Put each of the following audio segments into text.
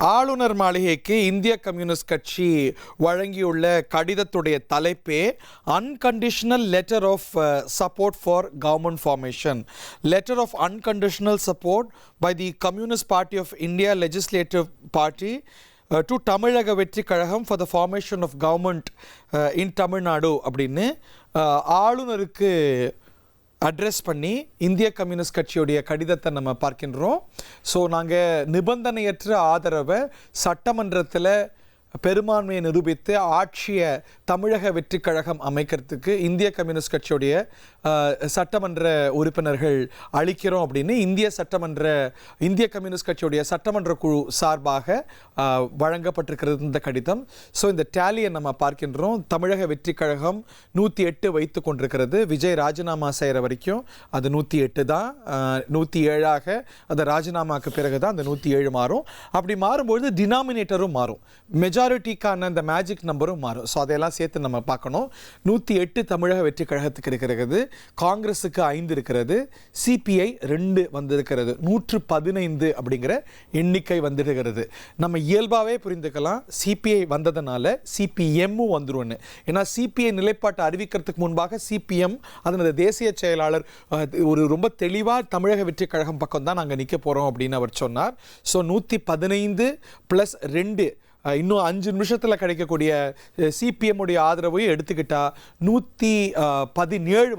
ஆளுநர் மாளிகைக்கு இந்திய கம்யூனிஸ்ட் கட்சி வழங்கியுள்ள கடிதத்துடைய தலைப்பே unconditional letter of support for government formation. Letter of unconditional support by the Communist party of India legislative party to Tamilaga Vettri Kazhagam for the formation of government in Tamil Nadu அப்படின்னு ஆளுநருக்கு அட்ரஸ் பண்ணி இந்திய கம்யூனிஸ்ட் கட்சியுடைய கடிதத்தை நம்ம பார்க்கின்றோம். ஸோ நாங்கள் நிபந்தனையற்ற ஆதரவை சட்டமன்றத்தில் பெரும்பான்மையை நிரூபித்து ஆட்சியை தமிழக வெற்றி கழகம் அமைக்கிறதுக்கு இந்திய கம்யூனிஸ்ட் கட்சியுடைய சட்டமன்ற உறுப்பினர்கள் அளிக்கிறோம் அப்படின்னு இந்திய கம்யூனிஸ்ட் கட்சியுடைய சட்டமன்ற குழு சார்பாக வழங்கப்பட்டிருக்கிறது இந்த கடிதம். ஸோ இந்த டேலியை நம்ம பார்க்கின்றோம். தமிழக வெற்றி கழகம் 108 வைத்து கொண்டிருக்கிறது. விஜய் ராஜினாமா செய்கிற வரைக்கும் அது 108 தான். 107ஆக அந்த ராஜினாமாவுக்கு பிறகு தான் அந்த 107 மாறும். அப்படி மாறும்பொழுது டினாமினேட்டரும் மாறும், மெஜாரிட்டிக்கான அந்த மேஜிக் நம்பரும் மாறும். ஸோ அதையெல்லாம் சேர்த்து நம்ம பார்க்கணும். 108 தமிழக வெற்றி கழகத்துக்கு இருக்கிறது, காங்கிரஸுக்கு 5 இருக்கிறது, சிபிஐ 2 வந்திருக்கிறது, 115 அப்படிங்கிற எண்ணிக்கை வந்துடுகிறது. நம்ம இயல்பாகவே புரிந்துக்கலாம் சிபிஐ வந்ததுனால சிபிஎம்மும் வந்துருன்னு. ஏன்னா சிபிஐ நிலைப்பாட்டை அறிவிக்கிறதுக்கு முன்பாக சிபிஎம் அதனது தேசிய செயலாளர் ஒரு ரொம்ப தெளிவாக தமிழக வெற்றி கழகம் பக்கம் தான் நாங்கள் நிற்க போகிறோம் அப்படின்னு அவர் சொன்னார். ஸோ 115 + 2 இன்னும் 5 நிமிஷத்தில் கிடைக்கக்கூடிய சிபிஎம் உடைய ஆதரவையும் எடுத்துக்கிட்டா 117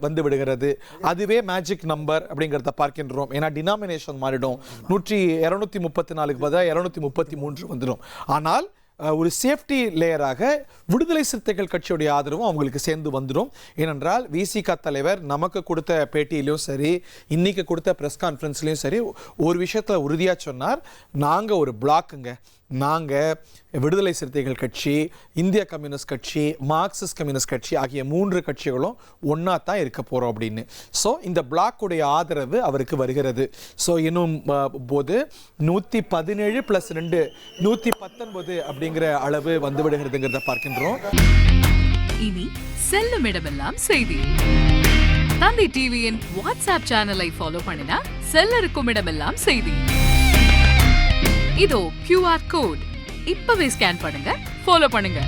வந்து விடுகிறது. அதுவே மேஜிக் நம்பர் அப்படிங்கிறத பார்க்கின்றோம். ஏன்னா டினாமினேஷன் மாறிடும். 234க்கு பதிலாக 233 வந்துடும். ஆனால் ஒரு சேஃப்டி லேயராக விடுதலை சிறுத்தைகள் கட்சியுடைய ஆதரவும் அவங்களுக்கு சேர்ந்து வந்துடும். ஏனென்றால் விசிக தலைவர் நமக்கு கொடுத்த பேட்டியிலையும் சரி, இன்னைக்கு கொடுத்த ப்ரெஸ் கான்ஃபரன்ஸ்லையும் சரி, ஒரு விஷயத்தில் உறுதியாக சொன்னார், நாங்கள் ஒரு பிளாக்குங்க, நாங்கள் விடுதலை சிறுத்தைகள் கட்சி, இந்திய கம்யூனிஸ்ட் கட்சி, மார்க்சிஸ்ட் கம்யூனிஸ்ட் கட்சி ஆகிய 3 கட்சிகளும் ஒன்றா தான் இருக்க போகிறோம் அப்படின்னு. ஸோ இந்த பிளாக்குடைய ஆதரவு அவருக்கு வருகிறது. ஸோ இன்னும் போது 117 + 2 119 அப்படிங்கிற அளவு வந்து விடுகிறதுங்கிறத பார்க்கின்றோம். இனி செல்லும் இடமெல்லாம் செய்தி. தந்தி டிவியின் வாட்ஸ்அப் சேனலை ஃபாலோ பண்ணினா செல்ல இருக்கும் இடமெல்லாம் செய்தி. இதோ QR கோட் இப்பவே ஸ்கேன் பண்ணுங்க, ஃபாலோ பண்ணுங்க.